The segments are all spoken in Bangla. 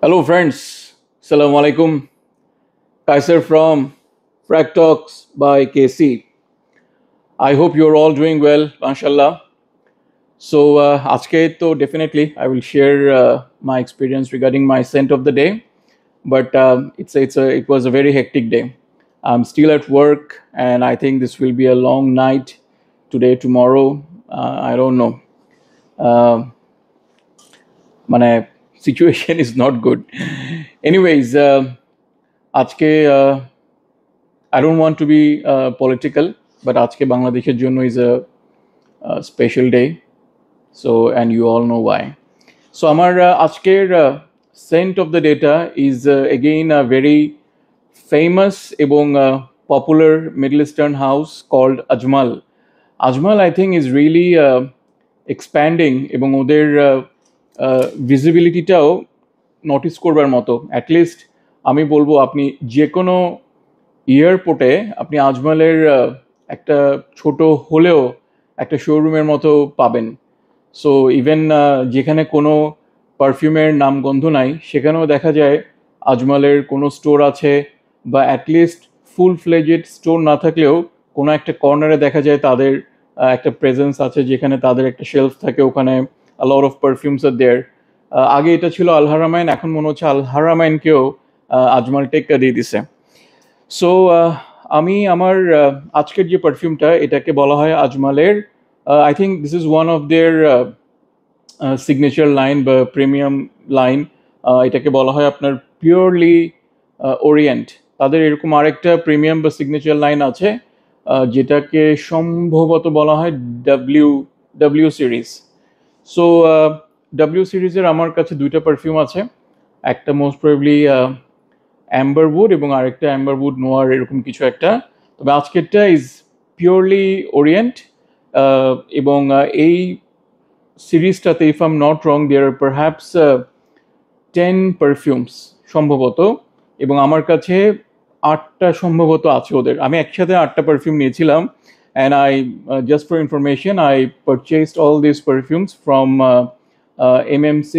Hello, friends. Assalamu alaikum. Kaiser from Frack Talks by KC. I hope you're all doing well, mashallah. So, aajke to definitely I will share my experience regarding my scent of the day. But it was a very hectic day. I'm still at work, and I think this will be a long night today, tomorrow. I don't know. Uh, মানে situation is not good. Anyways, আজকে I don't want to be political, but আজকে বাংলাদেশের জন্য is a special day. So, and you all know why. So, আমার আজকের scent of the data is again a very famous এবং popular Middle Eastern house called Ajmal. Ajmal, I think, is really expanding এবং ওদের ভিজিবিলিটিটাও নোটিস করবার মতো। অ্যাটলিস্ট আমি বলবো আপনি যে কোনো এয়ারপোর্টে আপনি আজমলের একটা ছোট হলেও একটা শোরুমের মতো পাবেন। সো ইভেন যেখানে কোনো পারফিউমের নামগন্ধ নাই সেখানেও দেখা যায় আজমলের কোনো স্টোর আছে, বা অ্যাটলিস্ট ফুল ফ্লেজেড স্টোর না থাকলেও কোনো একটা কর্নারে দেখা যায় তাদের একটা প্রেজেন্স আছে, যেখানে তাদের একটা শেলফ থাকে, ওখানে a lot of perfumes are there. আগে এটা ছিল আল হারামাইন, এখন মনে হচ্ছে আল হারামাইনকেও আজমাল টেক্কা দিয়ে দিছে। সো আমি আমার আজকের যে পারফিউমটা, এটাকে বলা হয় আজমালের, I think this is one of their signature line বা প্রিমিয়াম লাইন। এটাকে বলা হয় আপনার পিওরলি ওরিয়েন্ট। তাদের এরকম আরেকটা প্রিমিয়াম বা সিগনেচার লাইন আছে, যেটাকে সম্ভবত বলা হয় ডাব্লিউ সিরিজ। সো ডাব্লিউ সিরিজের আমার কাছে দুইটা পারফিউম আছে, একটা মোস্ট প্রবলি অ্যাম্বারউড এবং আরেকটা অ্যাম্বারউড নোয়ার, এরকম কিছু একটা। তবে আজকেরটা ইজ পিওরলি ওরিয়েন্ট, এবং এই সিরিজটাতে, if I am not wrong, there are perhaps 10 perfumes সম্ভবত, এবং আমার কাছে 8টা সম্ভবত আছে ওদের। আমি একসাথে 8টা পারফিউম নিয়েছিলাম, and just for information, I purchased all these perfumes from MMC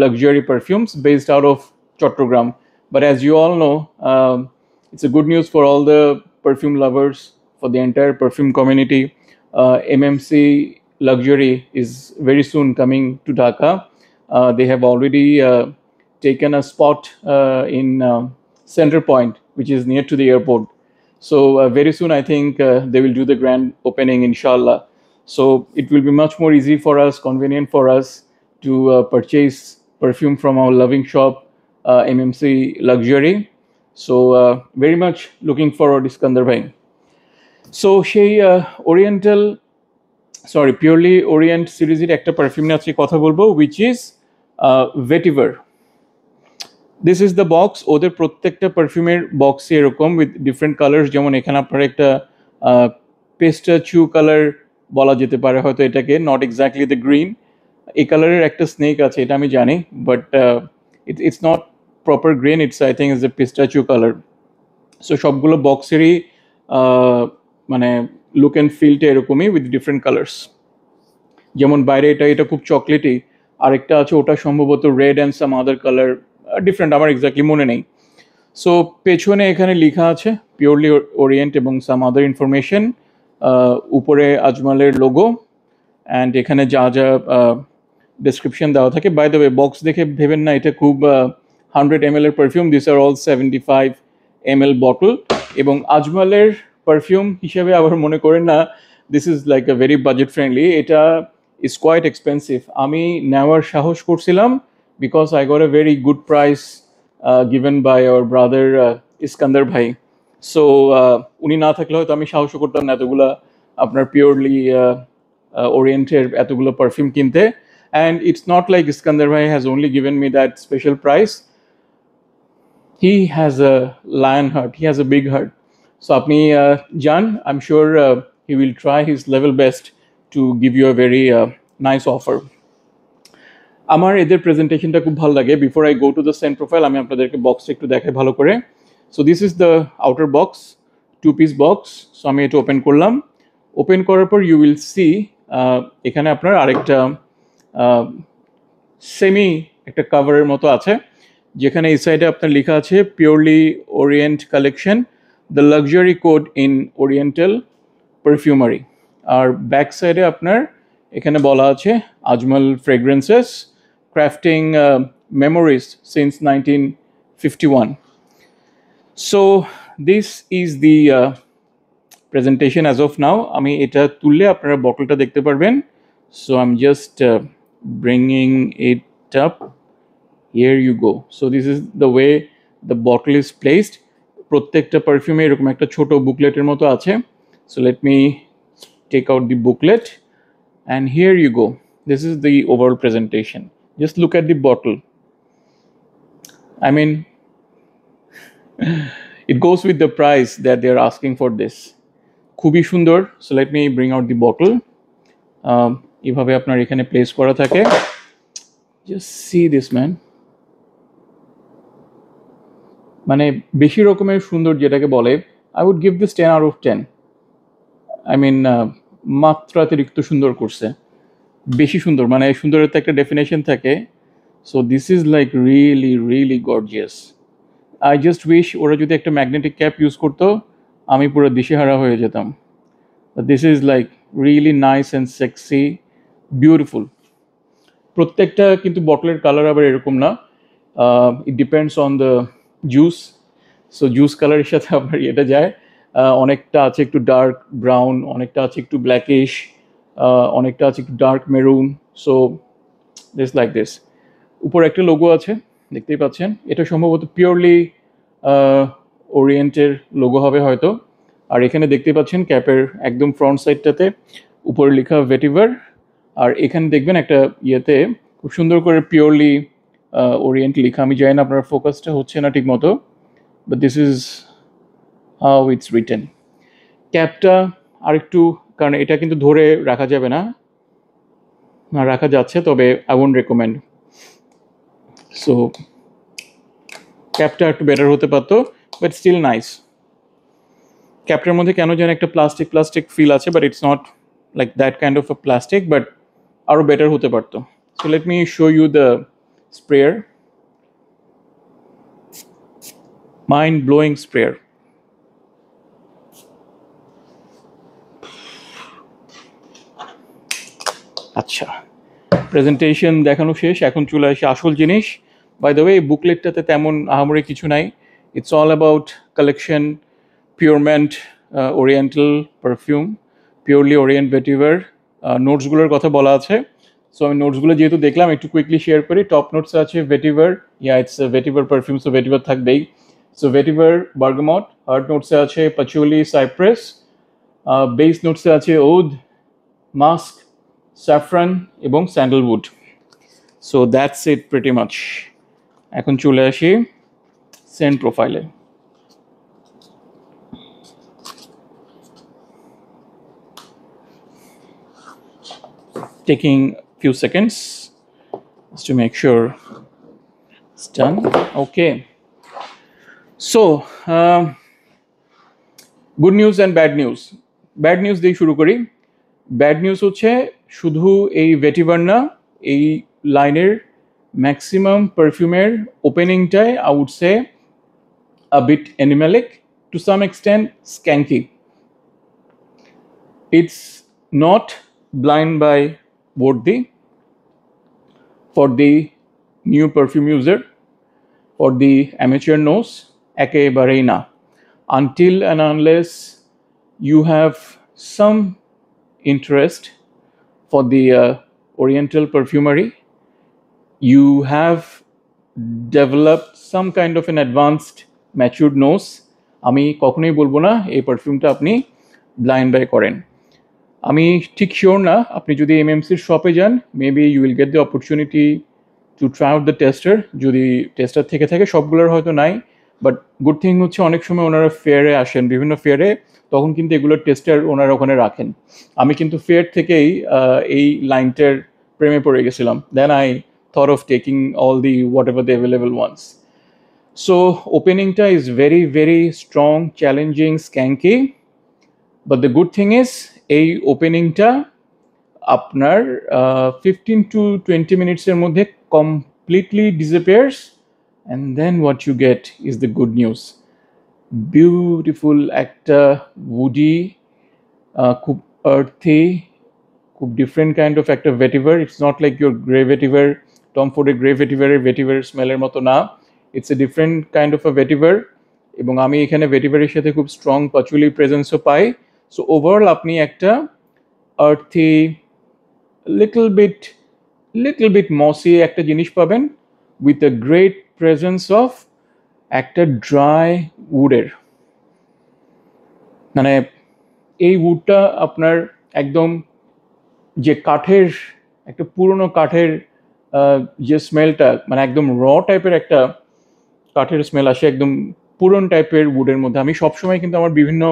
Luxury Perfumes based out of Chattogram. But as you all know, it's a good news for all the perfume lovers, for the entire perfume community. MMC Luxury is very soon coming to Dhaka. They have already taken a spot in Center Point, which is near to the airport. So very soon, I think they will do the grand opening, inshallah. So it will be much more easy for us, convenient for us to purchase perfume from our loving shop, MMC Luxury. So very much looking forward, Iskandar bhai. So সেই purely Orient সিরিজের একটা পারফিউম নিয়ে আজকে কথা বলবো, which is Vetiver. This is the box. ওদের প্রত্যেকটা পারফিউমের বক্সে এরকম উইথ ডিফারেন্ট কালার্স। যেমন এখানে আপনার একটা পেস্টাচিউ কালার বলা যেতে পারে হয়তো এটাকে, নট এক্স্যাক্টলি দ্য গ্রিন। এই কালারের একটা স্নেক আছে, এটা আমি জানি, but it's not proper green, it's I think is a pistachio colour. So সবগুলো বক্সেরই মানে লুক অ্যান্ড ফিলটা এরকমই উইথ ডিফারেন্ট কালার্স। যেমন বাইরে এটা খুব চকলেটি, আরেকটা আছে ওটা সম্ভবত red and some other colour, different, আমার এক্স্যাক্টলি মনে নেই। সো পেছনে এখানে লেখা আছে পিওরলি ওরিয়েন্ট এবং সাম আদার ইনফরমেশন, উপরে আজমালের লোগো, অ্যান্ড এখানে যা যা ডেসক্রিপশন দেওয়া থাকে। বাই দ্য ওয়ে, বক্স দেখে ভেবেন না এটা খুব 100 ml এর perfume, this are all 75 ml bottle. এবং আজমালের পারফিউম হিসেবে আবার মনে করেন না this is like a very budget friendly, এটা ইজ কোয়াইট এক্সপেন্সিভ। আমি নেওয়ার সাহস করছিলাম because I got a very good price given by our brother Iskandar bhai. So উনি না থাকলে হয়তো আমি সাহস করতাম না এতগুলা আপনার পিওরলি ওরিয়েন্টের এতগুলো পারফিউম কিনতে। And it's not like Iskandar bhai has only given me that special price. He has a lion heart, he has a big heart. So আপনি যান, I'm sure he will try his level best to give you a very nice offer. আমার এদের প্রেজেন্টেশনটা খুব ভালো লাগে। Before I go to the scent profile, আমি আপনাদেরকে বক্সটা একটু দেখাই ভালো করে। So this is the outer box, 2-piece box. So আমি এটা ওপেন করলাম। ওপেন করার পর ইউ উইল সি এখানে আপনার আরেকটা সেমি একটা কভারের মতো আছে। যেখানে এই সাইডে আপনার লেখা আছে Purely Orient collection, the luxury code in oriental perfumery. আর ব্যাক সাইডে আপনার এখানে বলা আছে Ajmal fragrances crafting memories since 1951। So this is the presentation as of now. আমি এটা তুললে আপনারা বটলটা দেখতে পারবেন। So I am just bringing it up. Here you go. So this is the way the bottle is placed. প্রত্যেকটা পারফিউমে এরকম একটা ছোট বুকলেটের মতো আছে। So let me take out the booklet and here you go. This is the overall presentation. Just look at the bottle. I mean, it goes with the price that they are asking for this. খুবই সুন্দর। So let me bring out the bottle. এভাবে আপনার এখানে প্লেস করা থাকে। Just see this, man. মানে বেশি রকমের সুন্দর যেটাকে বলে, I would give this 10 out of 10। I mean মাত্রাতিরিক্ত সুন্দর করছে, বেশি সুন্দর, মানে সুন্দরের তো একটা ডেফিনেশন থাকে। So this is like really really gorgeous. I just wish ওরা যদি একটা ম্যাগনেটিক ক্যাপ ইউজ করতো, আমি পুরো দিশেহারা হয়ে যেতাম। This is like really nice and sexy, beautiful. প্রত্যেকটা কিন্তু বটলের কালার আবার এরকম না, it depends on the juice. So juice কালারের সাথে আপনার এটা যায়, অনেকটা আছে একটু ডার্ক ব্রাউন, অনেকটা আছে একটু ব্ল্যাকিশ, অনেকটা আছে একটু dark maroon. So this like this. উপরে একটা লোগো আছে, দেখতেই পাচ্ছেন। এটা সম্ভবত পিওরলি ওরিয়েন্টের লোগো হবে হয়তো। আর এখানে দেখতেই পাচ্ছেন ক্যাপের একদম ফ্রন্ট সাইডটাতে উপরে লেখা ভেটিভার। আর এখানে দেখবেন একটা ইয়েতে খুব সুন্দর করে পিওরলি ওরিয়েন্ট লেখা। আমি জানি না আপনার ফোকাসটা হচ্ছে না ঠিক মতো, but this is how it's written. ক্যাপটা আরেকটু, কারণ এটা কিন্তু ধরে রাখা যাবে না, রাখা যাচ্ছে, তবে আই ওন্ট রেকমেন্ড। সো ক্যাপটা একটু বেটার হতে পারতো, বাট স্টিল নাইস। ক্যাপটার মধ্যে কেন যেন একটা প্লাস্টিক প্লাস্টিক ফিল আছে, but it's not like that kind of a plastic, but আরও বেটার হতে পারতো। So let me show you the sprayer. Mind blowing sprayer. আচ্ছা, প্রেজেন্টেশন দেখানো শেষ, এখন চলে আসে আসল জিনিস। বাই দ্য ওয়ে, বুকলেটটাতে তেমন আহামরি কিছু নাই। ইটস অল অ্যাবাউট কালেকশন, পিওরমেন্ট oriental perfume, Purely Orient vetiver. নোটসগুলোর কথা বলা আছে। সো আমি নোটসগুলো যেহেতু দেখলাম, একটু কুইকলি শেয়ার করি। টপ নোটসে আছে vetiver, it's vetiver perfume, so vetiver থাকবেই। So vetiver bergamot. হার্ট নোটসে আছে পাচুলি সাইপ্রেস। বেস নোটসে আছে ওদ, মাস্ক, স্যাফরান এবং sandalwood. So that's it pretty much. এখন চলে আসি সেন্ট প্রোফাইলে। Taking few seconds just to make sure it's done. Okay, so good news and bad news. Bad news দিয়ে শুরু করি। ব্যাড নিউজ হচ্ছে শুধু এই ভেটিভার না, এই লাইনের ম্যাক্সিমাম পারফিউমের ওপেনিংটাই I would say a bit animalic, to some extent skanky. It's not blind buy worthy for the new perfume user, for the amateur nose, একেবারেই না। Until and unless you have some interest for the oriental perfumery, you have developed some kind of an advanced matured nose, আমি কখনোই বলবো না এই পারফিউমটা আপনি ব্লাইন্ড বাই করেন। আমি ঠিক শিওর না, আপনি যদি এমএমসির শপে যান, maybe you will get the opportunity to try out the tester, যদি টেস্টার থেকে থাকে। সবগুলোর হয়তো নাই, বাট গুড থিং হচ্ছে অনেক সময় ওনারা ফেয়ারে আসেন, বিভিন্ন ফেয়ারে, তখন কিন্তু এগুলোর টেস্টার ওনারা ওখানে রাখেন। আমি কিন্তু ফেয়ার থেকেই এই লাইনটার প্রেমে পড়ে গেছিলাম। Then I thought of taking all the whatever the available ones. So openingটা is very very strong, challenging, skanky, but the good thing is এই ওপেনিংটা আপনার 15 to 20 মিনিটসের মধ্যে completely disappears and then what you get is the good news. Beautiful একটা woody, খুব earthy, খুব different kind of একটা vetiver. It's not like your grey vetiver, Tom Ford এর grey vetiver এর vetiver স্মেলের মতো না, it's a different kind of a vetiver, এবং আমি এখানে ভেটিভারের সাথে খুব স্ট্রং পাচুলি প্রেজেন্সও পাই। সো ওভারঅল আপনি একটা আর্থি, লিটল বিট মসি একটা জিনিস পাবেন, with a great presence of একটা ড্রাই উডের। মানে এই উডটা আপনার একদম যে কাঠের, একটা পুরনো কাঠের যে স্মেলটা, মানে একদম র টাইপের একটা কাঠের স্মেল আসে একদম পুরনো টাইপের উডের মধ্যে। আমি সবসময় কিন্তু আমার বিভিন্ন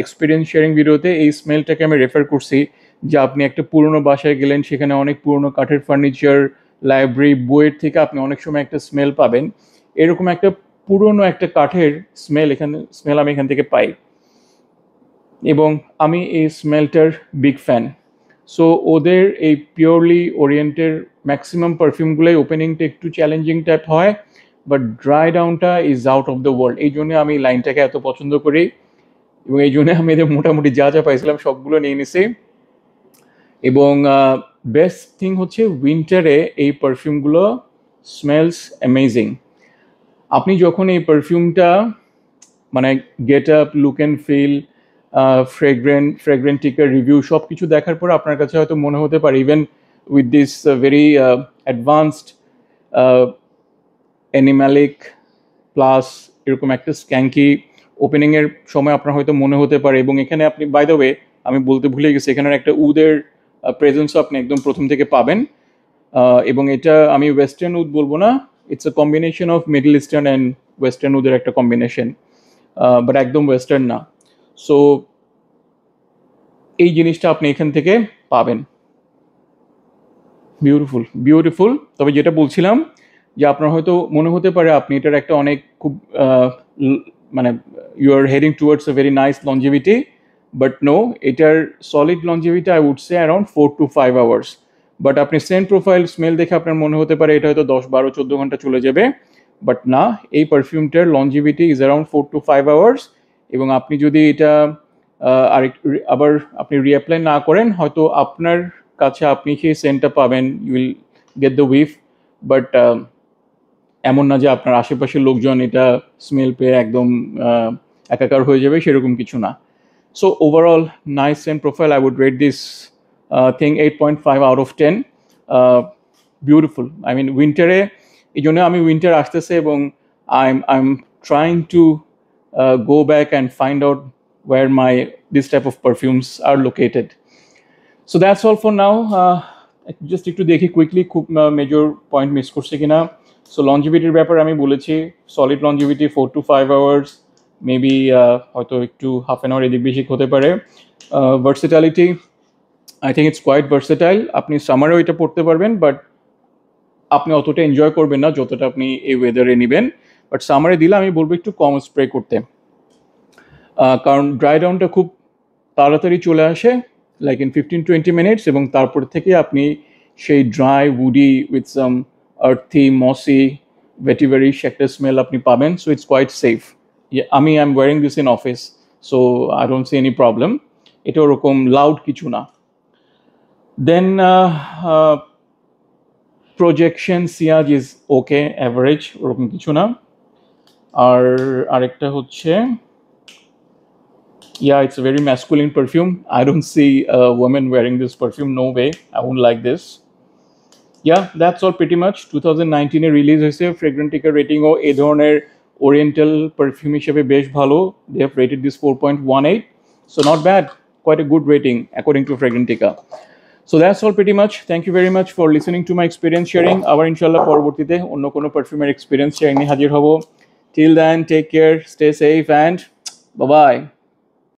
এক্সপিরিয়েন্স শেয়ারিং ভিডিওতে এই স্মেলটাকে আমি রেফার করছি, যে আপনি একটা পুরনো বাসায় গেলেন, সেখানে অনেক পুরনো কাঠের ফার্নিচার, লাইব্রেরি, বইয়ের থেকে আপনি অনেক সময় একটা স্মেল পাবেন, এরকম একটা পুরনো একটা কাঠের স্মেল আমি এখান থেকে পাই, এবং আমি এই স্মেলটার বিগ ফ্যান। সো ওদের এই পিওরলি ওরিয়েন্টের ম্যাক্সিমাম পারফিউমগুলোই ওপেনিংটা একটু চ্যালেঞ্জিং টাইপ হয়, বাট ড্রাই ডাউনটা is out of the world. এই জন্য আমি লাইনটাকে এত পছন্দ করি, এবং এই জন্য আমি এদের মোটামুটি যা যা পাইছিলাম সবগুলো নিয়ে নিছি। এবং বেস্ট থিং হচ্ছে উইন্টারে এই পারফিউমগুলো স্মেলস অ্যামেজিং। আপনি যখন এই পারফিউমটা মানে get up, look and feel, ফ্রেগ্রেন্টিকার রিভিউ সব কিছু দেখার পর আপনার কাছে হয়তো মনে হতে পারে, even with this very advanced animalic plus এরকম একটা স্ক্যাঙ্কি ওপেনিংয়ের সময় আপনার হয়তো মনে হতে পারে, এবং এখানে আপনি বাই দ্য ওয়ে আমি বলতে ভুলে গেছি, এখানের একটা উদের প্রেজেন্সও আপনি একদম প্রথম থেকে পাবেন, এবং এটা আমি ওয়েস্টার্ন উড বলবো না, it's a combination of Middle Eastern and western উদের একটা কম্বিনেশন, বাট একদম ওয়েস্টার্ন না। সো এই জিনিসটা আপনি এখান থেকে পাবেন। বিউটিফুল। তবে যেটা বলছিলাম, যে আপনার হয়তো মনে হতে পারে আপনি এটার একটা অনেক খুব মানে you are heading towards a very nice longevity, but no, এটার solid longevity I would say around 4 to 5 hours। But আপনি সেন্ট প্রোফাইল স্মেল দেখে আপনার মনে হতে পারে এটা হয়তো 10, 12, 14 ঘন্টা চলে যাবে, বাট না, এই পারফিউমটার longevity is around 4 to 5 hours। এবং আপনি যদি এটা আবার আপনি রিঅ্যাপ্লাই না করেন, হয়তো আপনার কাছে আপনি সেই সেন্টটা পাবেন, you will get the whiff, but এমন না যে আপনার আশেপাশের লোকজন এটা স্মেল পেয়ে একদম একাকার হয়ে যাবে, সেরকম কিছু না। So overall nice scent profile, I would rate this thing 8.5 out of 10। Beautiful. I mean উইন্টারে, এই জন্য আমি উইন্টার আসতেছে, এবং I am trying to go back and find out where this type of perfumes are located. So that's all for now. Just একটু দেখি কুইকলি খুব মেজর পয়েন্ট মিস করছে কিনা। সো লঞ্জিভিটির ব্যাপারে আমি বলেছি, solid longevity 4 to 5 hours, maybe হয়তো একটু হাফ অ্যান আওয়ার এদিক বেশি হতে পারে। Versatility, I think it's quite versatile. আপনি সামারেও এটা পড়তে পারবেন, বাট আপনি অতটা এনজয় করবেন না যতটা আপনি এই ওয়েদারে নেবেন, বাট সামারে দিলে আমি বলবো একটু কম স্প্রে করতে, কারণ ড্রাই ডাউনটা খুব তাড়াতাড়ি চলে আসে, লাইক ইন 15-20 minutes, এবং তারপর থেকে আপনি সেই dry woody with some earthy mossy vetiverish একটা স্মেল আপনি পাবেন। So it's quite safe. আমি I am wearing this in office, so I don't see any problem. এটা ওরকম লাউড কিছু না। দেন প্রজেকশন সিয়াজ ইজ ওকে, অ্যাভারেজ, ওরকম কিছু না। আর আরেকটা হচ্ছে, yeah, it's a very masculine perfume. I don't see a woman wearing this perfume, no way, I won't like this. Yeah, that's all pretty much। 2019 A release হয়েছে, ফ্রেগ্রেন্টিকা রেটিং ও এই ধরনের ওরিয়েন্টাল পারফিউম হিসেবে বেশ ভালো। They have rated this 4.18, so not bad, quite a good rating according to Fragrantica. So that's all pretty much. Thank you very much for listening to my experience sharing. আবার ইনশাআল্লাহ পরবর্তীতে অন্য কোনো পারফিউমের এক্সপিরিয়েন্স শেয়ারিং নিয়ে হাজির হব। Till then, take care, stay safe, and bye bye.